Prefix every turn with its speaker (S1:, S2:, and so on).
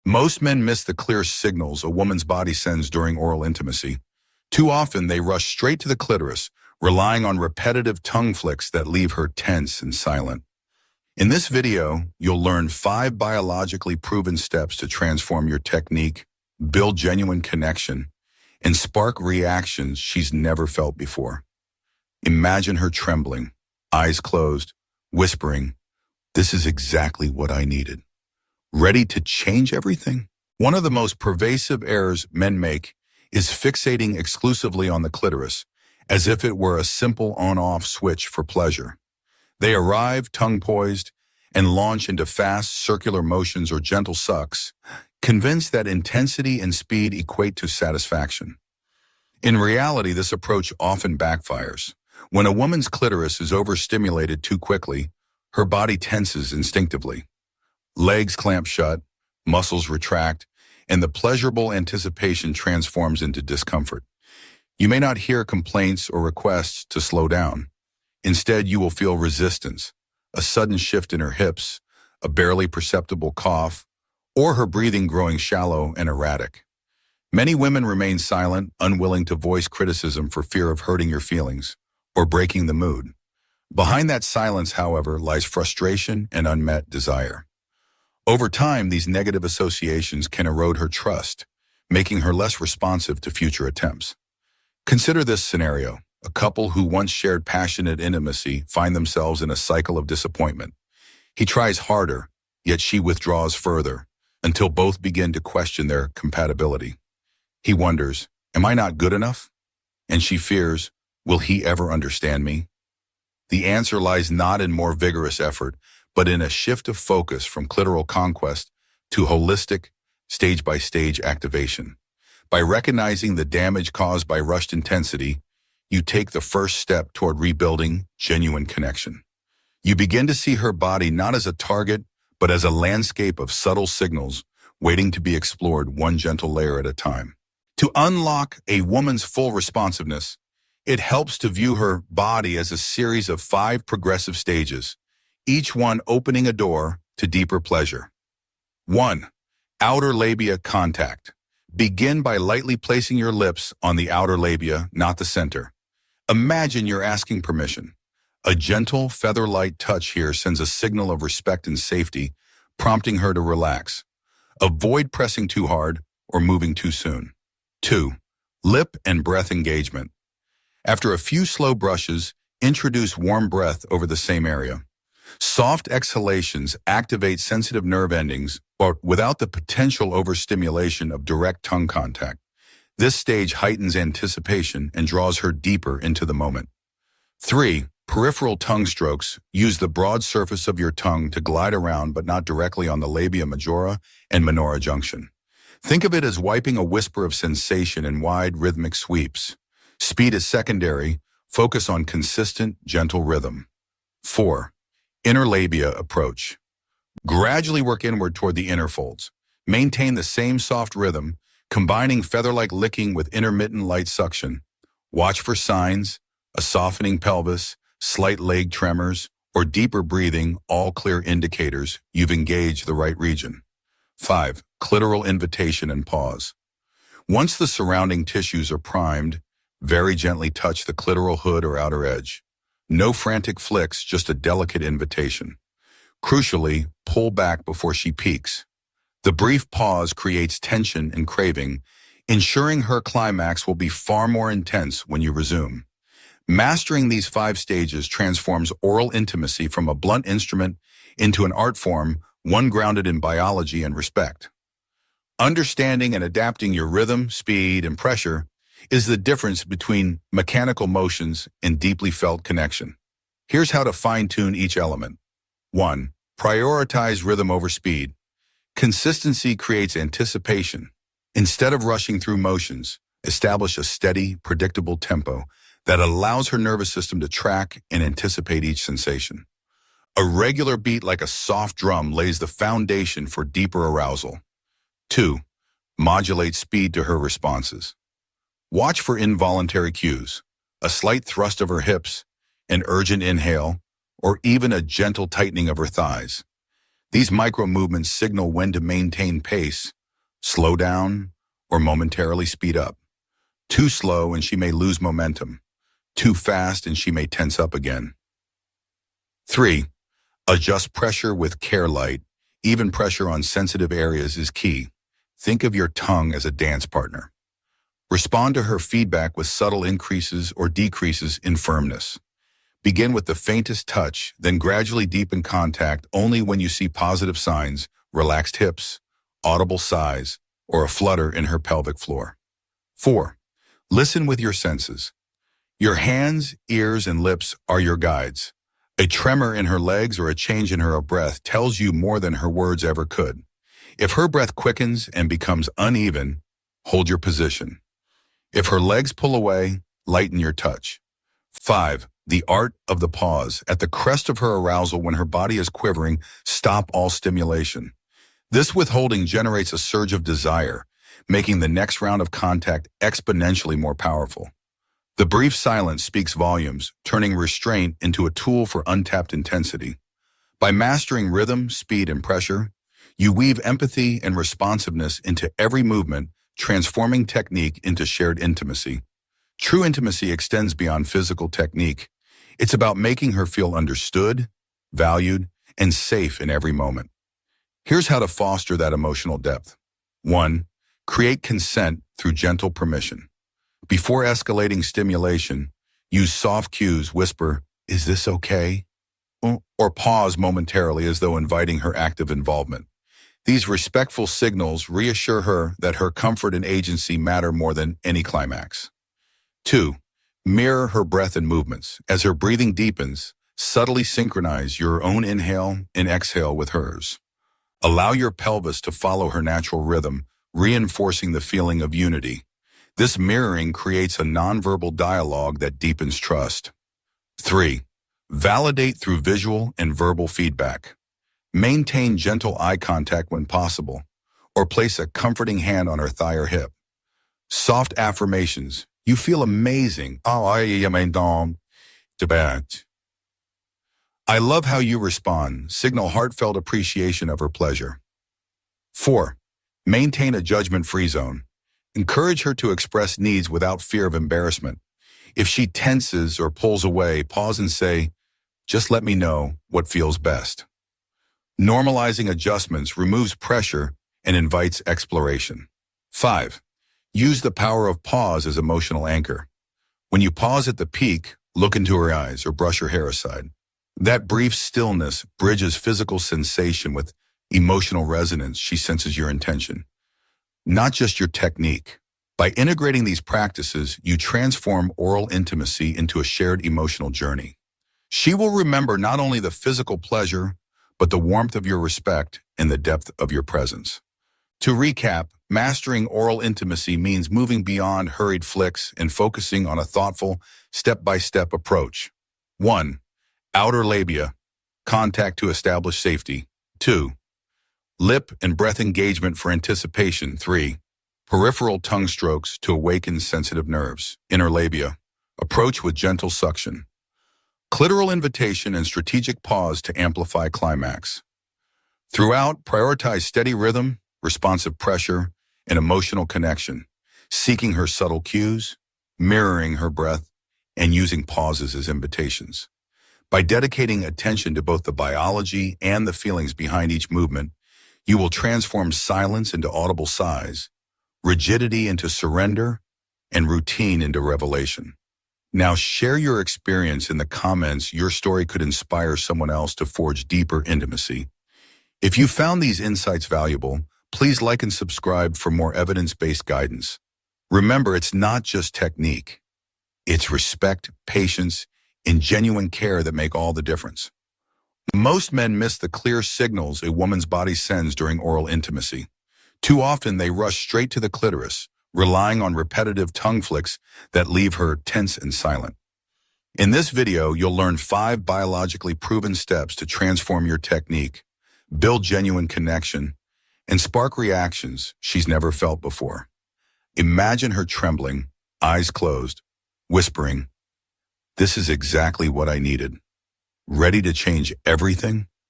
S1: Most men miss the clear signals a woman's body sends during oral intimacy. Too often, they rush straight to the clitoris, relying on repetitive tongue flicks that leave her tense and silent. In this video, you'll learn 5 biologically proven steps to transform your technique, build genuine connection, and spark reactions she's never felt before. Imagine her trembling, eyes closed, whispering, "This is exactly what I needed." Ready to change everything? One of the most pervasive errors men make is fixating exclusively on the clitoris, as if it were a simple on-off switch for pleasure. They arrive tongue-poised and launch into fast circular motions or gentle sucks, convinced that intensity and speed equate to satisfaction. In reality, this approach often backfires. When a woman's clitoris is overstimulated too quickly, her body tenses instinctively. Legs clamp shut, muscles retract, and the pleasurable anticipation transforms into discomfort. You may not hear complaints or requests to slow down. Instead, you will feel resistance, a sudden shift in her hips, a barely perceptible cough, or her breathing growing shallow and erratic. Many women remain silent, unwilling to voice criticism for fear of hurting your feelings or breaking the mood. Behind that silence, however, lies frustration and unmet desire. Over time, these negative associations can erode her trust, making her less responsive to future attempts. Consider this scenario. A couple who once shared passionate intimacy find themselves in a cycle of disappointment. He tries harder, yet she withdraws further, until both begin to question their compatibility. He wonders, "Am I not good enough?" And she fears, "Will he ever understand me?" The answer lies not in more vigorous effort, but in a shift of focus from clitoral conquest to holistic, stage-by-stage activation. By recognizing the damage caused by rushed intensity, you take the first step toward rebuilding genuine connection. You begin to see her body not as a target, but as a landscape of subtle signals waiting to be explored one gentle layer at a time. To unlock a woman's full responsiveness, it helps to view her body as a series of 5 progressive stages, each one opening a door to deeper pleasure. 1. Outer labia contact. Begin by lightly placing your lips on the outer labia, not the center. Imagine you're asking permission. A gentle, feather-light touch here sends a signal of respect and safety, prompting her to relax. Avoid pressing too hard or moving too soon. 2. Lip and breath engagement. After a few slow brushes, introduce warm breath over the same area. Soft exhalations activate sensitive nerve endings, but without the potential overstimulation of direct tongue contact. This stage heightens anticipation and draws her deeper into the moment. 3. Peripheral tongue strokes. Use the broad surface of your tongue to glide around but not directly on the labia majora and minora junction. Think of it as wiping a whisper of sensation in wide rhythmic sweeps. Speed is secondary. Focus on consistent, gentle rhythm. 4. Inner labia approach. Gradually work inward toward the inner folds. Maintain the same soft rhythm, combining feather-like licking with intermittent light suction. Watch for signs, a softening pelvis, slight leg tremors, or deeper breathing, all clear indicators you've engaged the right region. 5. Clitoral invitation and pause. Once the surrounding tissues are primed, very gently touch the clitoral hood or outer edge. No frantic flicks, just a delicate invitation. Crucially, pull back before she peaks. The brief pause creates tension and craving, ensuring her climax will be far more intense when you resume. Mastering these 5 stages transforms oral intimacy from a blunt instrument into an art form, one grounded in biology and respect. Understanding and adapting your rhythm, speed, and pressure is the difference between mechanical motions and deeply felt connection. Here's how to fine-tune each element. 1. Prioritize rhythm over speed. Consistency creates anticipation. Instead of rushing through motions, establish a steady, predictable tempo that allows her nervous system to track and anticipate each sensation. A regular beat like a soft drum lays the foundation for deeper arousal. 2. Modulate speed to her responses. Watch for involuntary cues, a slight thrust of her hips, an urgent inhale, or even a gentle tightening of her thighs. These micro movements signal when to maintain pace, slow down, or momentarily speed up. Too slow and she may lose momentum. Too fast and she may tense up again. 3. Adjust pressure with care. Light, even pressure on sensitive areas is key. Think of your tongue as a dance partner. Respond to her feedback with subtle increases or decreases in firmness. Begin with the faintest touch, then gradually deepen contact only when you see positive signs, relaxed hips, audible sighs, or a flutter in her pelvic floor. 4. Listen with your senses. Your hands, ears, and lips are your guides. A tremor in her legs or a change in her breath tells you more than her words ever could. If her breath quickens and becomes uneven, hold your position. If her legs pull away, lighten your touch. 5. The art of the pause. At the crest of her arousal, when her body is quivering, stop all stimulation. This withholding generates a surge of desire, making the next round of contact exponentially more powerful. The brief silence speaks volumes, turning restraint into a tool for untapped intensity. By mastering rhythm, speed, and pressure, you weave empathy and responsiveness into every movement, transforming technique into shared intimacy. True intimacy extends beyond physical technique. It's about making her feel understood, valued, and safe in every moment. Here's how to foster that emotional depth. 1. Create consent through gentle permission. Before escalating stimulation, use soft cues. Whisper, "Is this okay?" Or pause momentarily as though inviting her active involvement. These respectful signals reassure her that her comfort and agency matter more than any climax. 2. Mirror her breath and movements. As her breathing deepens, subtly synchronize your own inhale and exhale with hers. Allow your pelvis to follow her natural rhythm, reinforcing the feeling of unity. This mirroring creates a nonverbal dialogue that deepens trust. 3. Validate through visual and verbal feedback. Maintain gentle eye contact when possible, or place a comforting hand on her thigh or hip. Soft affirmations. You feel amazing. Oh, I am bad. I love how you respond. Signal heartfelt appreciation of her pleasure. 4. Maintain a judgment-free zone. Encourage her to express needs without fear of embarrassment. If she tenses or pulls away, pause and say, "Just let me know what feels best." Normalizing adjustments removes pressure and invites exploration. 5. Use the power of pause as emotional anchor. When you pause at the peak, look into her eyes or brush her hair aside. That brief stillness bridges physical sensation with emotional resonance. She senses your intention, not just your technique. By integrating these practices, you transform oral intimacy into a shared emotional journey. She will remember not only the physical pleasure, but the warmth of your respect and the depth of your presence. To recap, mastering oral intimacy means moving beyond hurried flicks and focusing on a thoughtful, step-by-step approach. 1. Outer labia, contact to establish safety. 2. Lip and breath engagement for anticipation. 3. Peripheral tongue strokes to awaken sensitive nerves. Inner labia, approach with gentle suction. Clitoral invitation and strategic pause to amplify climax. Throughout, prioritize steady rhythm, responsive pressure, and emotional connection, seeking her subtle cues, mirroring her breath, and using pauses as invitations. By dedicating attention to both the biology and the feelings behind each movement, you will transform silence into audible sighs, rigidity into surrender, and routine into revelation. Now share your experience in the comments. Your story could inspire someone else to forge deeper intimacy. If you found these insights valuable, please like and subscribe for more evidence-based guidance. Remember, it's not just technique. It's respect, patience, and genuine care that make all the difference. Most men miss the clear signals a woman's body sends during oral intimacy. Too often, they rush straight to the clitoris, relying on repetitive tongue flicks that leave her tense and silent. In this video, you'll learn 5 biologically proven steps to transform your technique, build genuine connection, and spark reactions she's never felt before. Imagine her trembling, eyes closed, whispering, "This is exactly what I needed," ready to change everything.